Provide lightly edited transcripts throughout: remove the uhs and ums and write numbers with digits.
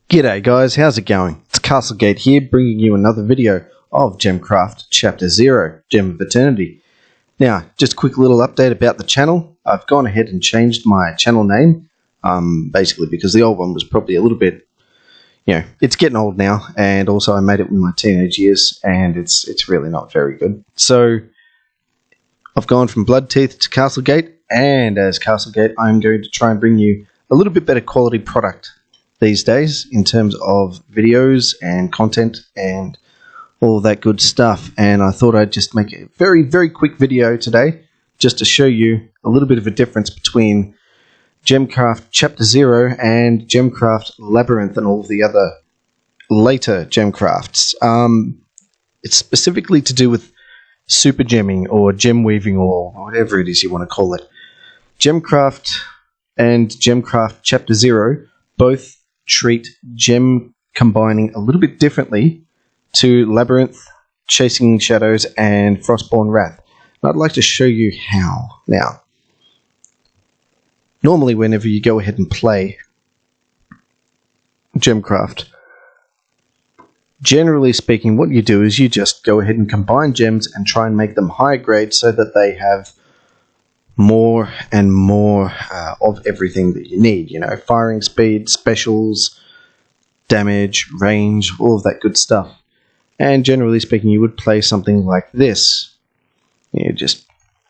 G'day guys, how's it going? It's Castlegate here, bringing you another video of Gemcraft Chapter 0, Gem of Eternity. Now, just a quick little update about the channel. I've gone ahead and changed my channel name, basically because the old one was probably a little bit, it's getting old now, and also I made it in my teenage years, and it's really not very good. So, I've gone from Bloodteeth to Castlegate, and as Castlegate, I'm going to try and bring you a little bit better quality product these days in terms of videos and content and all that good stuff. And I thought I'd just make a very, very quick video today just to show you a little bit of a difference between Gemcraft Chapter 0 and Gemcraft Labyrinth and all the other later Gemcrafts. It's specifically to do with super gemming or gem weaving or whatever it is you want to call it. Gemcraft and Gemcraft Chapter 0 both treat gem combining a little bit differently to Labyrinth, Chasing Shadows, and Frostborn Wrath. And I'd like to show you how. Now, normally whenever you go ahead and play Gemcraft, generally speaking, what you do is you just go ahead and combine gems and try and make them higher grade so that they have more and more of everything that you need. Firing speed, specials, damage, range, all of that good stuff. And generally speaking, you would play something like this. You just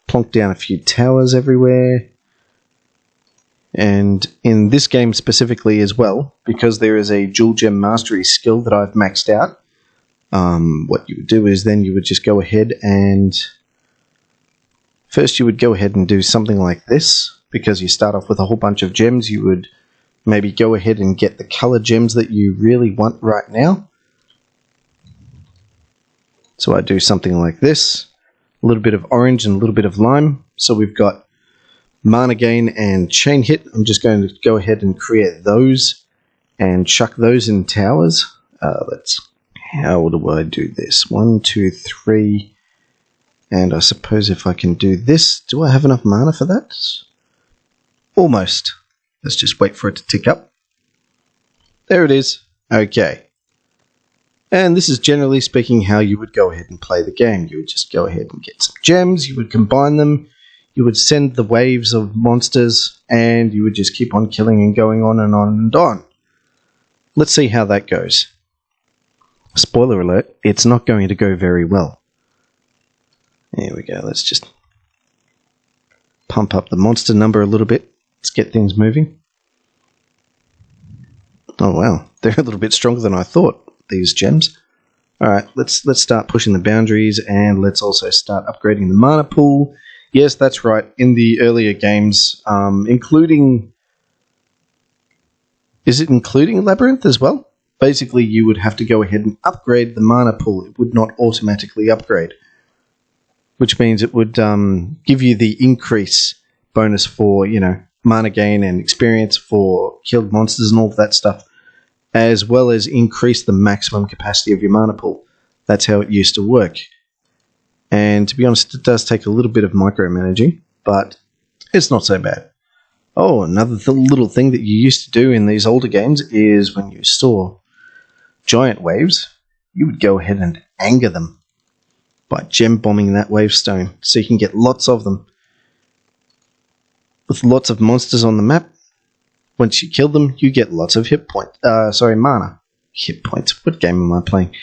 plonk down a few towers everywhere. And in this game specifically as well, because there is a dual gem mastery skill that I've maxed out, what you would do is then you would just go ahead and first you would go ahead and do something like this. Because you start off with a whole bunch of gems, you would maybe go ahead and get the color gems that you really want right now. So I do something like this, a little bit of orange and a little bit of lime. So we've got mana gain and chain hit. I'm just going to go ahead and create those and chuck those in towers. How do I do this? 1, 2, 3. And I suppose if I can do this, do I have enough mana for that? Almost. Let's just wait for it to tick up. There it is. Okay. And this is generally speaking how you would go ahead and play the game. You would just go ahead and get some gems, you would combine them, you would send the waves of monsters, and you would just keep on killing and going on and on and on. Let's see how that goes. Spoiler alert, it's not going to go very well. There we go, let's just pump up the monster number a little bit. Let's get things moving. Oh wow, they're a little bit stronger than I thought, these gems. Alright, let's start pushing the boundaries, and let's also start upgrading the mana pool. Yes, that's right, in the earlier games, including... Is it including Labyrinth as well? Basically, you would have to go ahead and upgrade the mana pool. It would not automatically upgrade, which means it would give you the increase bonus for, mana gain and experience for killed monsters and all of that stuff, as well as increase the maximum capacity of your mana pool. That's how it used to work. And to be honest, it does take a little bit of micromanaging, but it's not so bad. Oh, another little thing that you used to do in these older games is when you saw giant waves, you would go ahead and anger them by gem bombing that wavestone, so you can get lots of them. With lots of monsters on the map, once you kill them, you get lots of mana. Hit points. What game am I playing?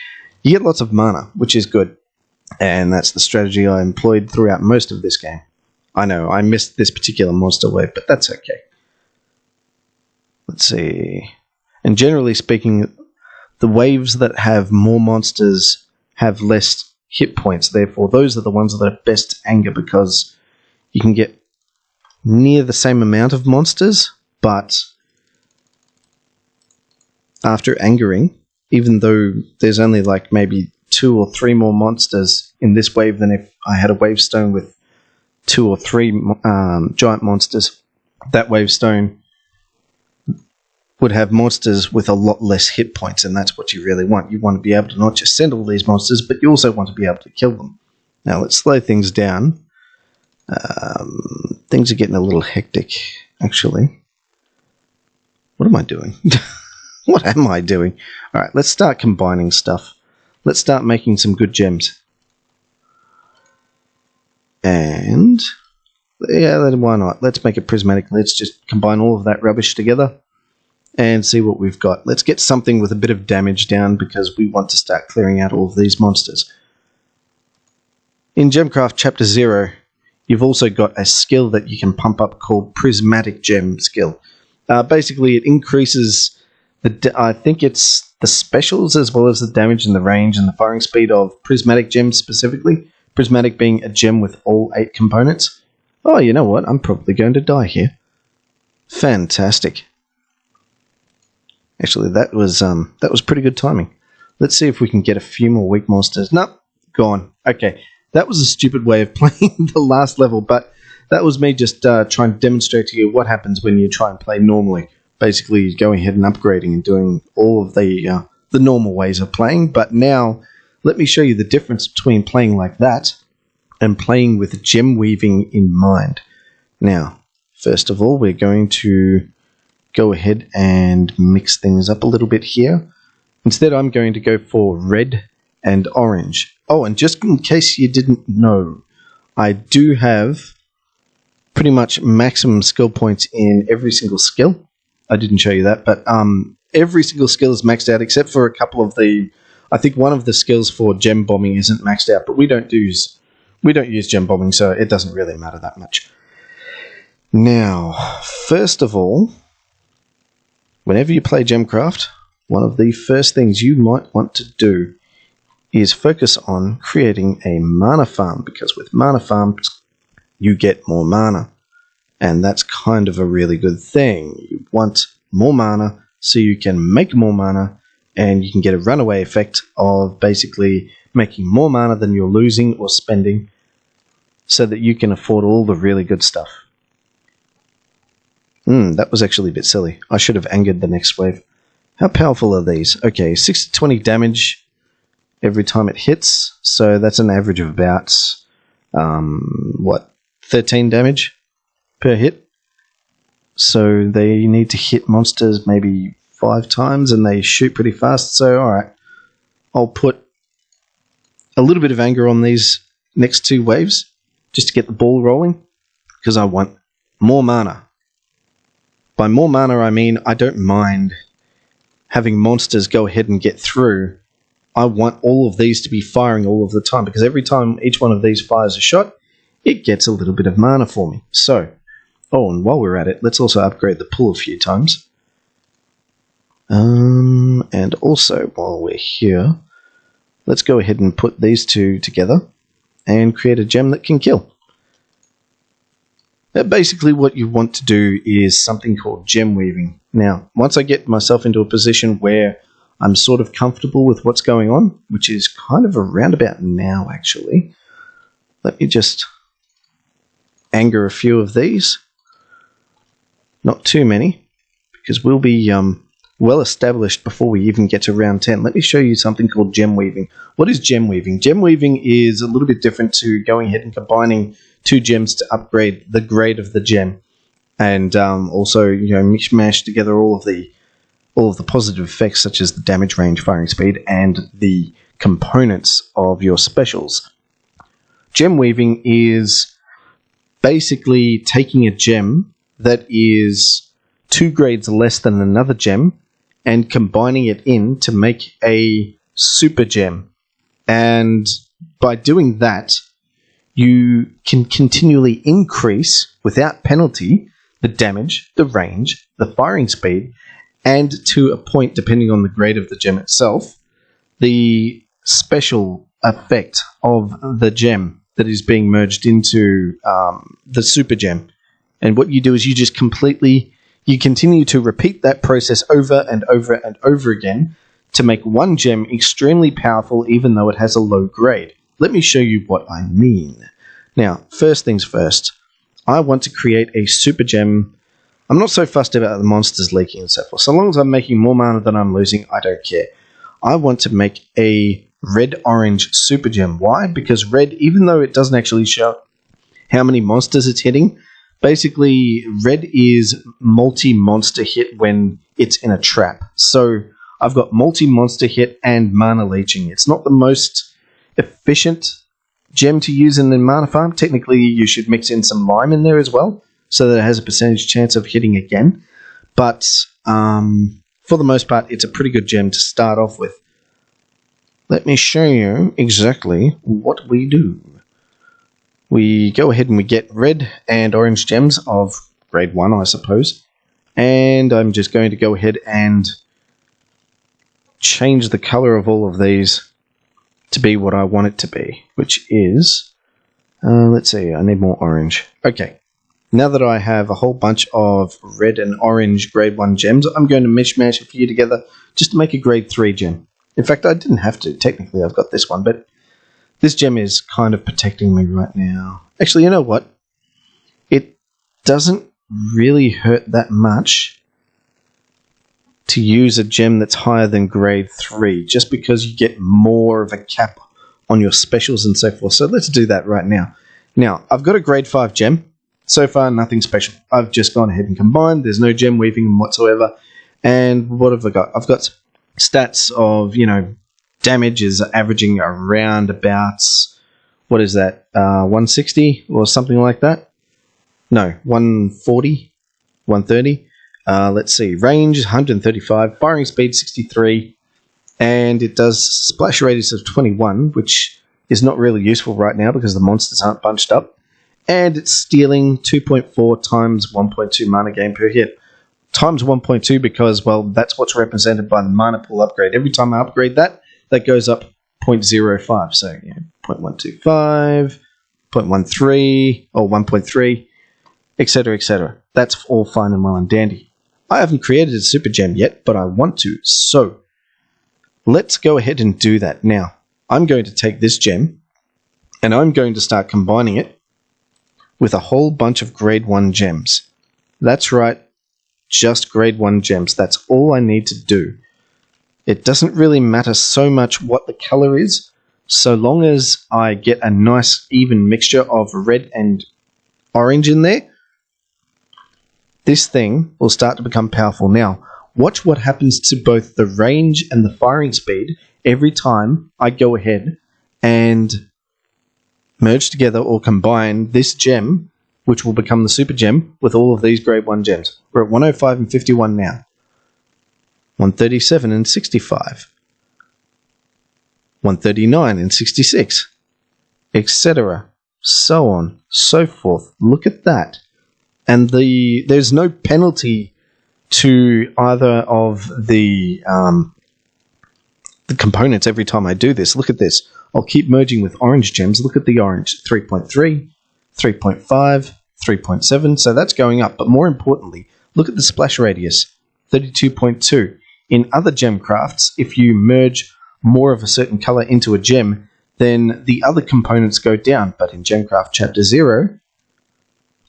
You get lots of mana, which is good. And that's the strategy I employed throughout most of this game. I know, I missed this particular monster wave, but that's okay. Let's see. And generally speaking, the waves that have more monsters have less hit points, therefore those are the ones that are best to anger, because you can get near the same amount of monsters, but after angering, even though there's only like maybe 2 or 3 more monsters in this wave than if I had a wavestone with 2 or 3 giant monsters, that wavestone would have monsters with a lot less hit points, and that's what you really want. You want to be able to not just send all these monsters, but you also want to be able to kill them. Now let's slow things down. Things are getting a little hectic, actually. What am I doing? What am I doing? Alright, let's start combining stuff. Let's start making some good gems. And yeah, then why not? Let's make it prismatic. Let's just combine all of that rubbish together and see what we've got. Let's get something with a bit of damage down because we want to start clearing out all of these monsters. In Gemcraft Chapter 0, you've also got a skill that you can pump up called Prismatic Gem skill. Basically, it increases I think it's the specials as well as the damage and the range and the firing speed of Prismatic Gems specifically. Prismatic being a gem with all 8 components. Oh, you know what? I'm probably going to die here. Fantastic. Actually, that was pretty good timing. Let's see if we can get a few more weak monsters. Nope, gone. Okay, that was a stupid way of playing the last level, but that was me just trying to demonstrate to you what happens when you try and play normally. Basically, going ahead and upgrading and doing all of the normal ways of playing. But now, let me show you the difference between playing like that and playing with gem weaving in mind. Now, first of all, we're going to go ahead and mix things up a little bit here. Instead, I'm going to go for red and orange. Oh, and just in case you didn't know, I do have pretty much maximum skill points in every single skill. I didn't show you that, but every single skill is maxed out except for a couple of the... I think one of the skills for gem bombing isn't maxed out, but we don't use gem bombing, so it doesn't really matter that much. Now, first of all, whenever you play Gemcraft, one of the first things you might want to do is focus on creating a mana farm, because with mana farms, you get more mana. And that's kind of a really good thing. You want more mana so you can make more mana, and you can get a runaway effect of basically making more mana than you're losing or spending so that you can afford all the really good stuff. That was actually a bit silly. I should have angered the next wave. How powerful are these? Okay, 6 to 20 damage every time it hits. So that's an average of about, 13 damage per hit. So they need to hit monsters maybe 5 times and they shoot pretty fast. So, alright, I'll put a little bit of anger on these next 2 waves just to get the ball rolling because I want more mana. By more mana, I mean I don't mind having monsters go ahead and get through. I want all of these to be firing all of the time because every time each one of these fires a shot, it gets a little bit of mana for me. So, oh, and while we're at it, let's also upgrade the pull a few times. And also, while we're here, let's go ahead and put these 2 together and create a gem that can kill. Basically, what you want to do is something called gem weaving. Now, once I get myself into a position where I'm sort of comfortable with what's going on, which is kind of around about now, actually, let me just anger a few of these. Not too many, because we'll be well established before we even get to round 10. Let me show you something called gem weaving. What is gem weaving? Gem weaving is a little bit different to going ahead and combining 2 gems to upgrade the grade of the gem, and also mishmash together all of the positive effects such as the damage, range, firing speed, and the components of your specials. Gem weaving is basically taking a gem that is 2 grades less than another gem and combining it in to make a super gem. And by doing that, you can continually increase, without penalty, the damage, the range, the firing speed, and to a point, depending on the grade of the gem itself, the special effect of the gem that is being merged into the super gem. And what you do is you continue to repeat that process over and over and over again to make one gem extremely powerful even though it has a low grade. Let me show you what I mean. Now, first things first, I want to create a super gem. I'm not so fussed about the monsters leaking and so forth. So long as I'm making more mana than I'm losing, I don't care. I want to make a red-orange super gem. Why? Because red, even though it doesn't actually show how many monsters it's hitting, basically red is multi-monster hit when it's in a trap. So I've got multi-monster hit and mana leeching. It's not the most efficient gem to use in the mana farm. Technically, you should mix in some lime in there as well, so that it has a percentage chance of hitting again. But for the most part, it's a pretty good gem to start off with. Let me show you exactly what we do. We go ahead and we get red and orange gems of grade 1, I suppose. And I'm just going to go ahead and change the color of all of these to be what I want it to be, which is, let's see, I need more orange. Okay, now that I have a whole bunch of red and orange grade 1 gems, I'm going to mishmash a few together just to make a grade 3 gem. In fact, I didn't have to. Technically, I've got this one, but this gem is kind of protecting me right now. Actually, you know what? It doesn't really hurt that much to use a gem that's higher than grade 3, just because you get more of a cap on your specials and so forth. So let's do that right now. Now, I've got a grade 5 gem. So far, nothing special. I've just gone ahead and combined. There's no gem weaving whatsoever. And what have I got? I've got stats of, damage is averaging around about, what is that, 160 or something like that? No, 140, 130. Let's see, range 135, firing speed 63, and it does splash radius of 21, which is not really useful right now because the monsters aren't bunched up. And it's stealing 2.4 times 1.2 mana gain per hit. Times 1.2 because, well, that's what's represented by the mana pool upgrade. Every time I upgrade that, that goes up 0.05. So, 0.125, 0.13, or 1.3, etc., etc. That's all fine and well and dandy. I haven't created a super gem yet, but I want to. So, let's go ahead and do that. Now, I'm going to take this gem, and I'm going to start combining it with a whole bunch of grade 1 gems. That's right. Just grade 1 gems. That's all I need to do. It doesn't really matter so much what the color is, so long as I get a nice even mixture of red and orange in there. This thing will start to become powerful. Now, watch what happens to both the range and the firing speed every time I go ahead and merge together or combine this gem, which will become the super gem, with all of these grade 1 gems. We're at 105 and 51 now. 137 and 65. 139 and 66. Etc. So on, so forth. Look at that. And there's no penalty to either of the components every time I do this. Look at this. I'll keep merging with orange gems. Look at the orange. 3.3, 3.5, 3.7. So that's going up. But more importantly, look at the splash radius. 32.2. In other Gemcrafts, if you merge more of a certain color into a gem, then the other components go down. But in Gemcraft Chapter 0,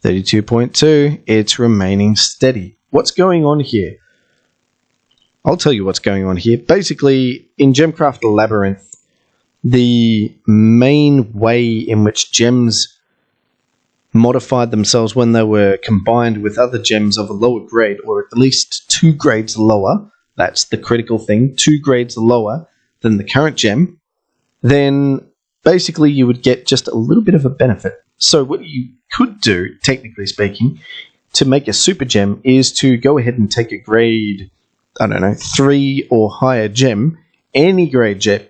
32.2, it's remaining steady. What's going on here? I'll tell you what's going on here. Basically, in Gemcraft Labyrinth, the main way in which gems modified themselves when they were combined with other gems of a lower grade, or at least 2 grades lower, that's the critical thing, 2 grades lower than the current gem, then basically you would get just a little bit of a benefit. So what you could do, technically speaking, to make a super gem is to go ahead and take a grade, 3 or higher gem, any grade gem,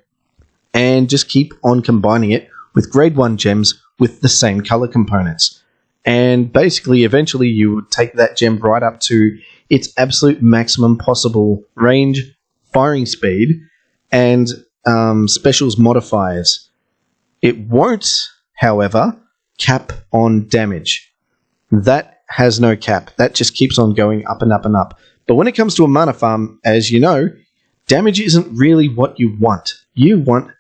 and just keep on combining it with grade 1 gems with the same color components. And basically, eventually, you would take that gem right up to its absolute maximum possible range, firing speed, and specials modifiers. It won't, however, cap on damage. That has no cap. That just keeps on going up and up and up. But when it comes to a mana farm, as you know, damage isn't really what you want. You want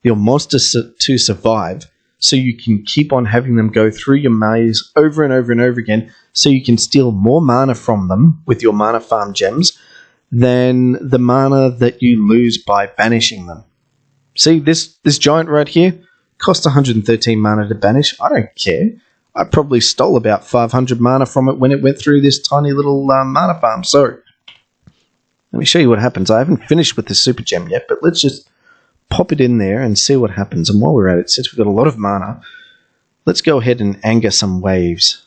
your monsters to survive, so you can keep on having them go through your maze over and over and over again, so you can steal more mana from them with your mana farm gems than the mana that you lose by banishing them. See, this giant right here cost 113 mana to banish. I don't care. I probably stole about 500 mana from it when it went through this tiny little mana farm. So, Let me show you what happens. I haven't finished with this super gem yet, but let's just pop it in there and see what happens. And while we're at it, since we've got a lot of mana, let's go ahead and anger some waves.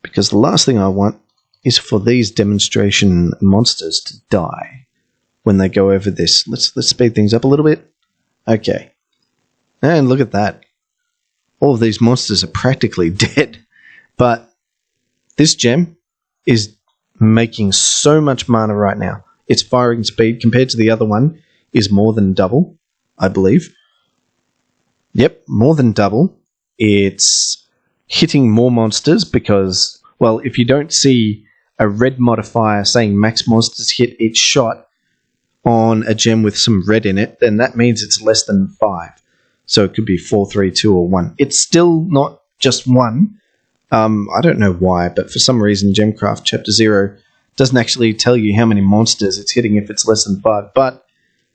Because the last thing I want is for these demonstration monsters to die when they go over this. Let's speed things up a little bit. Okay. And look at that. All of these monsters are practically dead. But this gem is making so much mana right now. Its firing speed compared to the other one is more than double, I believe. Yep, more than double. It's hitting more monsters because, well, if you don't see a red modifier saying max monsters hit each shot on a gem with some red in it, then that means it's less than 5. So it could be 4, 3, 2, or 1. It's still not just 1. I don't know why, but for some reason Gemcraft Chapter 0 doesn't actually tell you how many monsters it's hitting if it's less than 5. But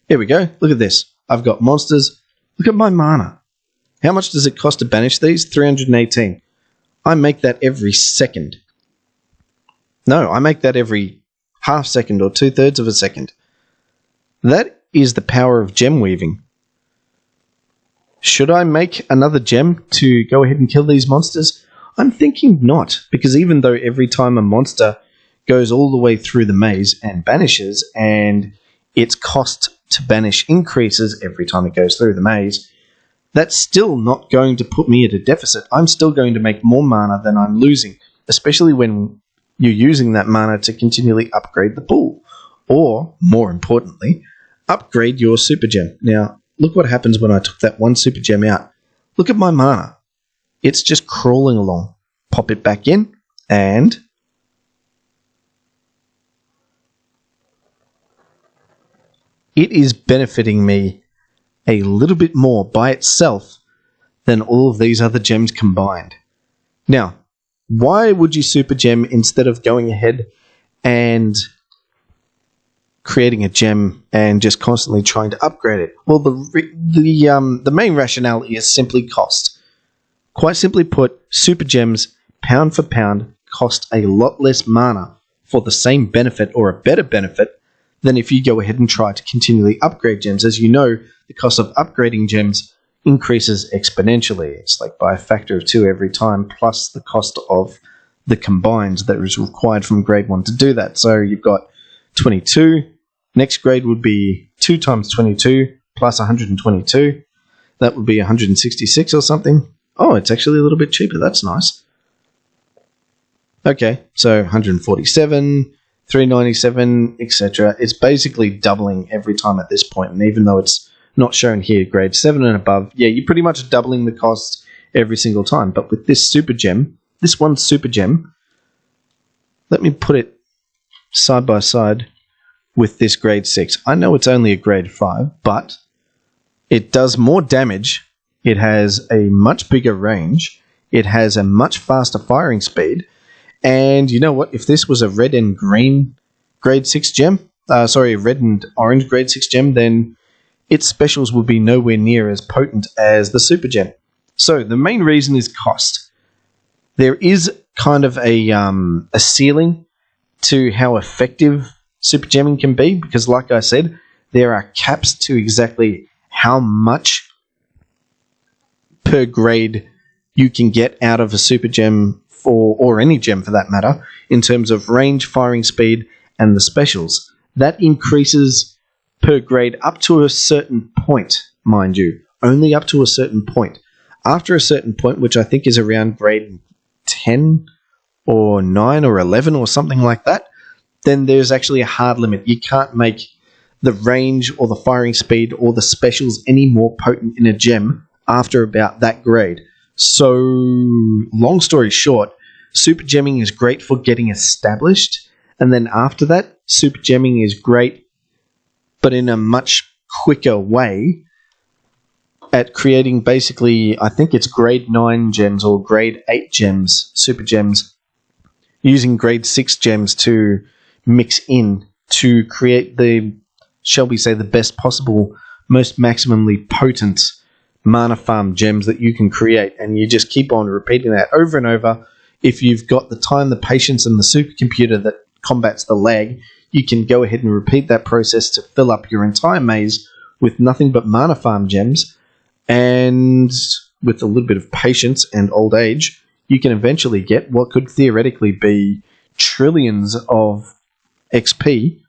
here we go. Look at this. I've got monsters. Look at my mana. How much does it cost to banish these? 318. I make that every second. No, I make that every half second or 2/3 of a second. That is the power of gem weaving. Should I make another gem to go ahead and kill these monsters? I'm thinking not, because even though every time a monster goes all the way through the maze and banishes, and its cost to banish increases every time it goes through the maze, that's still not going to put me at a deficit. I'm still going to make more mana than I'm losing, especially when you're using that mana to continually upgrade the pool. Or, more importantly, upgrade your super gem. Now, look what happens when I took that one super gem out. Look at my mana. It's just crawling along. Pop it back in, and it is benefiting me a little bit more by itself than all of these other gems combined. Now, why would you super gem instead of going ahead and creating a gem and just constantly trying to upgrade it? Well, the main rationale is simply cost. Quite simply put, super gems, pound for pound, cost a lot less mana for the same benefit or a better benefit than if you go ahead and try to continually upgrade gems. As you know, the cost of upgrading gems increases exponentially. It's like by a factor of 2 every time, plus the cost of the combines that is required from grade 1 to do that. So you've got 22. Next grade would be 2 times 22 plus 122. That would be 166 or something. Oh, it's actually a little bit cheaper. That's nice. Okay, so 147, 397, etc. It's basically doubling every time at this point, and even though it's not shown here, grade 7 and above, yeah, you're pretty much doubling the cost every single time. But with this super gem, this one super gem, let me put it side by side with this grade 6. I know it's only a grade 5, but it does more damage. It has a much bigger range. It has a much faster firing speed. And you know what? If this was a red and green grade 6 gem, red and orange grade 6 gem, then its specials would be nowhere near as potent as the super gem. So the main reason is cost. There is kind of a ceiling to how effective super gemming can be, because like I said, there are caps to exactly how much per grade you can get out of a super gem or any gem for that matter, in terms of range, firing speed, and the specials. That increases per grade up to a certain point, mind you. Only up to a certain point. After a certain point, which I think is around grade 10 or 9 or 11 or something like that, then there's actually a hard limit. You can't make the range or the firing speed or the specials any more potent in a gem after about that grade. So, long story short, super gemming is great for getting established, and then after that, super gemming is great, but in a much quicker way at creating basically, I think it's grade 9 gems or grade 8 gems, super gems, using grade 6 gems to mix in to create the, shall we say, the best possible, most maximally potent mana farm gems that you can create, and you just keep on repeating that over and over. If you've got the time, the patience, and the supercomputer that combats the lag, you can go ahead and repeat that process to fill up your entire maze with nothing but mana farm gems, and with a little bit of patience and old age, you can eventually get what could theoretically be trillions of XP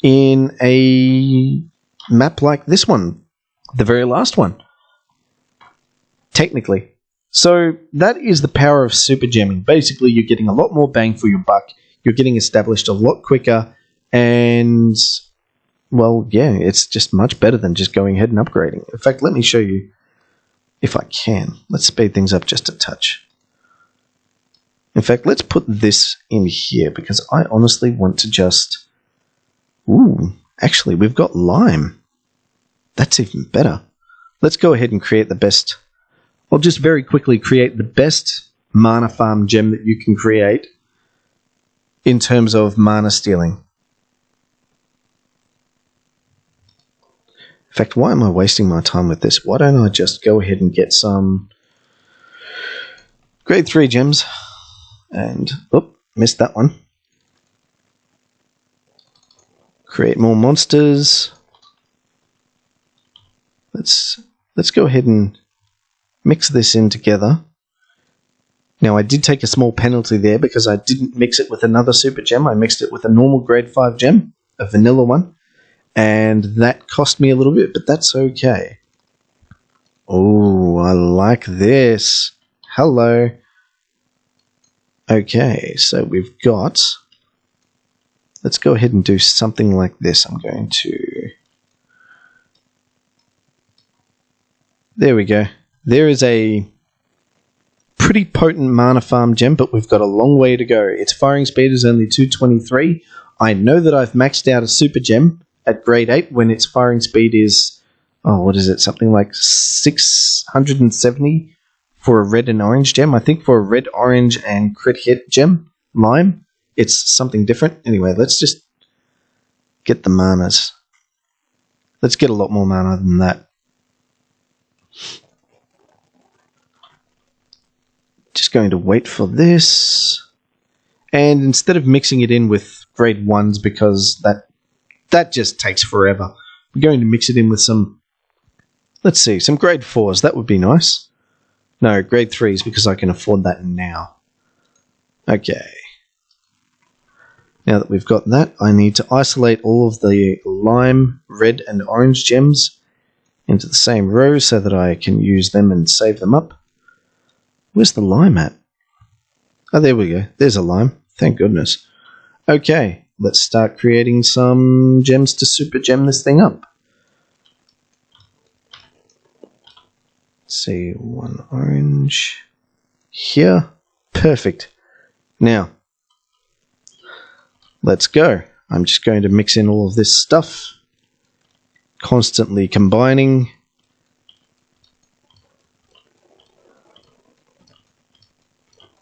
in a map like this one, the very last one, technically. So that is the power of super gemming. Basically, you're getting a lot more bang for your buck, you're getting established a lot quicker, and, well, yeah, it's just much better than just going ahead and upgrading. In fact, let me show you if I can. Let's speed things up just a touch. In fact, let's put this in here, because I honestly want to just... Ooh, actually, we've got lime. That's even better. Let's go ahead and create the best... I'll just very quickly create the best mana farm gem that you can create in terms of mana stealing. In fact, why am I wasting my time with this? Why don't I just go ahead and get some grade 3 gems? And, oop, missed that one. Create more monsters. Let's go ahead and mix this in together. Now, I did take a small penalty there because I didn't mix it with another super gem. I mixed it with a normal grade 5 gem, a vanilla one, and that cost me a little bit, but that's okay. Oh, I like this. Hello. Okay, so we've got... Let's go ahead and do something like this. I'm going to... There we go. There is a pretty potent mana farm gem, but we've got a long way to go. Its firing speed is only 223. I know that I've maxed out a super gem at grade 8 when its firing speed is, oh, what is it? Something like 670 for a red and orange gem. I think for a red, orange, and crit hit gem, lime, it's something different. Anyway, let's just get the manas. Let's get a lot more mana than that. Just going to wait for this, and instead of mixing it in with grade 1s, because that just takes forever, we're going to mix it in with some, let's see, some grade 4s. That would be nice. No, grade 3s, because I can afford that now. Okay. Now that we've got that, I need to isolate all of the lime, red, and orange gems into the same row so that I can use them and save them up. Where's the lime at? Oh, there we go. There's a lime. Thank goodness. Okay, let's start creating some gems to super gem this thing up. Let's see, 1 orange here. Perfect. Now, let's go. I'm just going to mix in all of this stuff, constantly combining.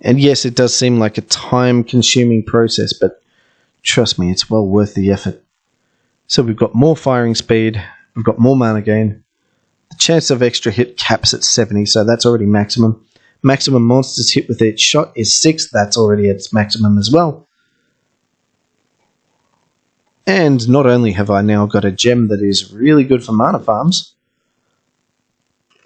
And yes, it does seem like a time-consuming process, but trust me, it's well worth the effort. So we've got more firing speed, we've got more mana gain. The chance of extra hit caps at 70, so that's already maximum. Maximum monsters hit with each shot is 6, that's already at its maximum as well. And not only have I now got a gem that is really good for mana farms,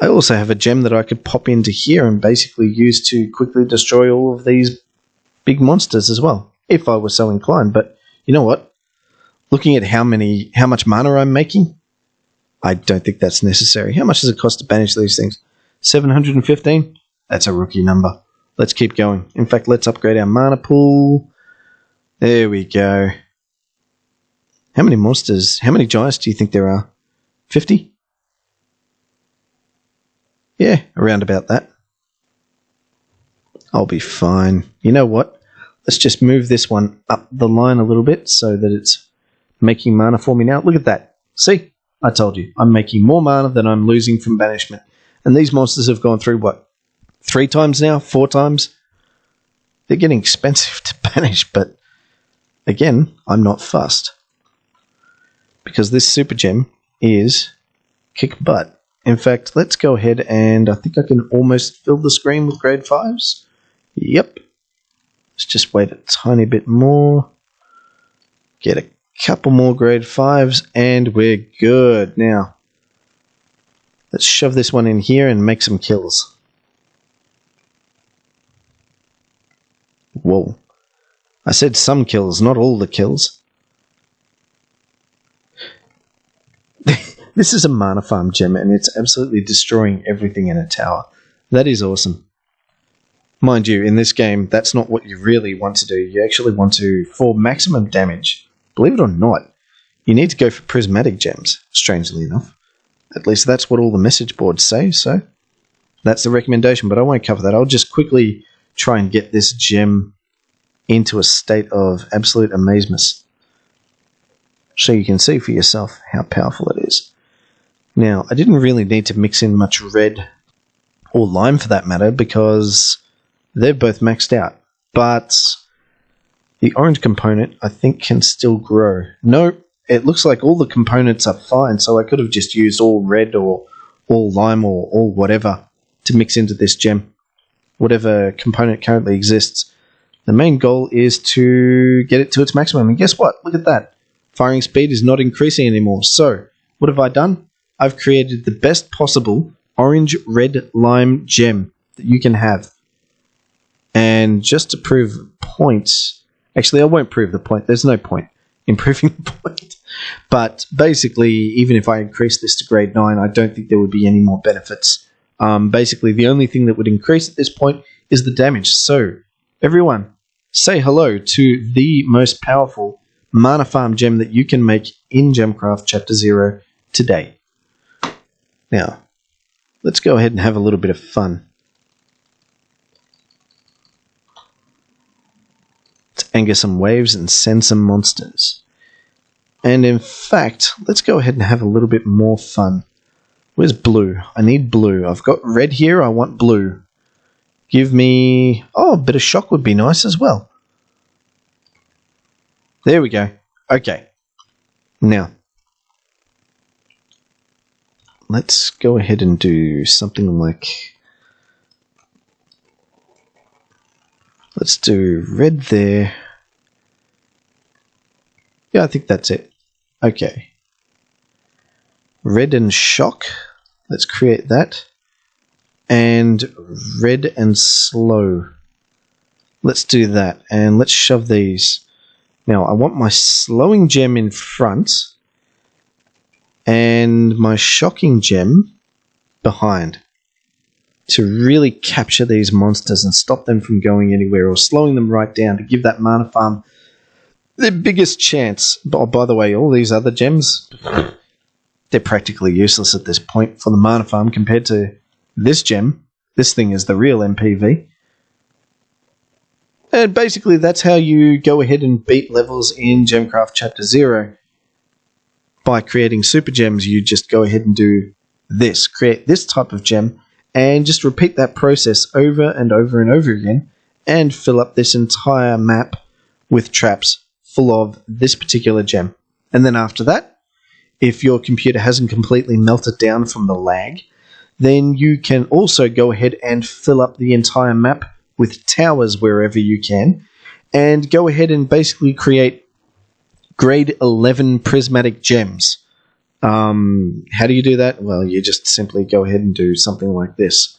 I also have a gem that I could pop into here and basically use to quickly destroy all of these big monsters as well, if I were so inclined. But you know what? Looking at how much mana I'm making, I don't think that's necessary. How much does it cost to banish these things? 715? That's a rookie number. Let's keep going. In fact, let's upgrade our mana pool. There we go. How many monsters, how many giants do you think there are? 50? Yeah, around about that. I'll be fine. You know what? Let's just move this one up the line a little bit so that it's making mana for me now. Look at that. See? I told you. I'm making more mana than I'm losing from banishment. And these monsters have gone through, what, 3 times now? 4 times? They're getting expensive to banish, but again, I'm not fussed. Because this super gem is kick butt. In fact, let's go ahead and I think I can almost fill the screen with grade 5s. Yep. Let's just wait a tiny bit more. Get a Couple more grade 5s and we're good. Now, let's shove this one in here and make some kills. Whoa. I said some kills, not all the kills. This is a mana farm gem and it's absolutely destroying everything in a tower. That is awesome. Mind you, in this game, that's not what you really want to do. You actually want to, for maximum damage, believe it or not, you need to go for prismatic gems, strangely enough. At least that's what all the message boards say, so that's the recommendation, but I won't cover that. I'll just quickly try and get this gem into a state of absolute amazement, so you can see for yourself how powerful it is. Now, I didn't really need to mix in much red or lime for that matter, because they're both maxed out, but the orange component, I think, can still grow. No, it looks like all the components are fine, so I could have just used all red or all lime or all whatever to mix into this gem. Whatever component currently exists. The main goal is to get it to its maximum. And guess what? Look at that. Firing speed is not increasing anymore. So, what have I done? I've created the best possible orange, red, lime gem that you can have. And just to prove points... Actually, I won't prove the point. There's no point in proving the point. But basically, even if I increase this to grade 9, I don't think there would be any more benefits. Basically, the only thing that would increase at this point is the damage. So, everyone, say hello to the most powerful mana farm gem that you can make in Gemcraft Chapter 0 today. Now, let's go ahead and have a little bit of fun. Anger some waves and send some monsters. And in fact, let's go ahead and have a little bit more fun. Where's blue? I need blue. I've got red here, I want blue. Give me... oh, a bit of shock would be nice as well. There we go. Okay. Now, let's go ahead and do something like... let's do red there. Yeah, I think that's it. Okay. Red and shock. Let's create that. And red and slow. Let's do that. And let's shove these. Now, I want my slowing gem in front. And my shocking gem behind. To really capture these monsters and stop them from going anywhere or slowing them right down to give that mana farm the biggest chance. Oh, by the way, all these other gems, they're practically useless at this point for the mana farm compared to this gem. This thing is the real MPV. And basically that's how you go ahead and beat levels in Gemcraft Chapter 0. By creating super gems, you just go ahead and do this. Create this type of gem. And just repeat that process over and over and over again and fill up this entire map with traps full of this particular gem. And then after that, if your computer hasn't completely melted down from the lag, then you can also go ahead and fill up the entire map with towers wherever you can and go ahead and basically create grade 11 prismatic gems. How do you do that? Well, you just simply go ahead and do something like this.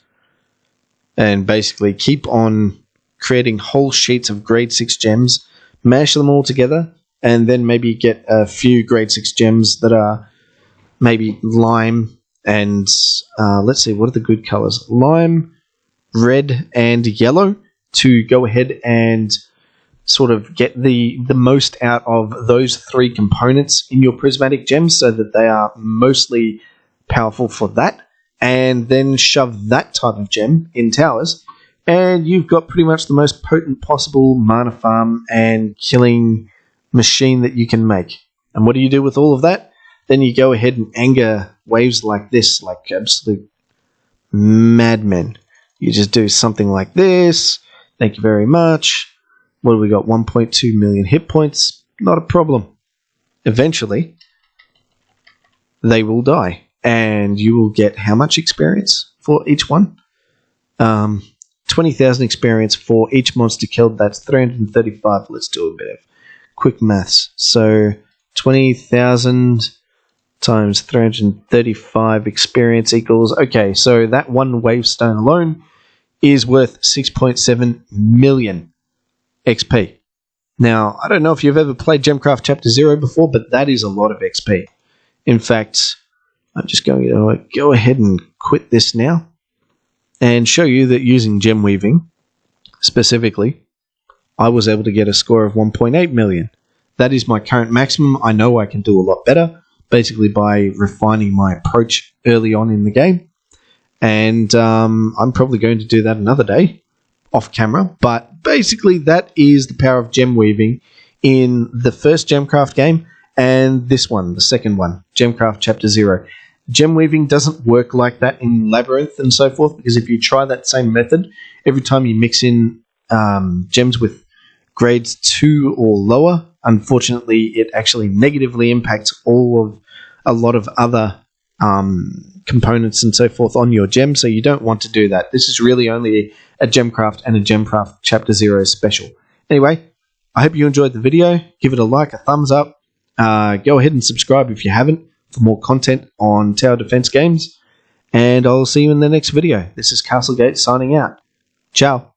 And basically keep on creating whole sheets of grade 6 gems, mash them all together, and then maybe get a few grade 6 gems that are maybe lime and, let's see, what are the good colors? Lime, red, and yellow to go ahead and sort of get the most out of those 3 components in your prismatic gems so that they are mostly powerful for that, and then shove that type of gem in towers and you've got pretty much the most potent possible mana farm and killing machine that you can make. And what do you do with all of that? Then you go ahead and anger waves like this, like absolute madmen. You just do something like this. Thank you very much. What do we got? 1.2 million hit points. Not a problem. Eventually, they will die. And you will get how much experience for each one? 20,000 experience for each monster killed. That's 335. Let's do a bit of quick maths. So 20,000 times 335 experience equals... Okay, so that one wavestone alone is worth 6.7 million XP. Now, I don't know if you've ever played Gemcraft Chapter 0 before, but that is a lot of XP. In fact, I'm just going to go ahead and quit this now and show you that using gem weaving, specifically, I was able to get a score of 1.8 million. That is my current maximum. I know I can do a lot better, basically by refining my approach early on in the game. And I'm probably going to do that another day, off camera. But basically, that is the power of gem weaving in the first Gemcraft game and this one, the second one, Gemcraft Chapter 0. Gem weaving doesn't work like that in Labyrinth and so forth, because if you try that same method, every time you mix in gems with grades 2 or lower, unfortunately, it actually negatively impacts a lot of other components and so forth on your gem, so you don't want to do that. This is really only a Gemcraft and a Gemcraft Chapter 0 special. Anyway, I hope you enjoyed the video. Give it a like, a thumbs up. Go ahead and subscribe if you haven't for more content on tower defense games. And I'll see you in the next video. This is Castlegate signing out. Ciao.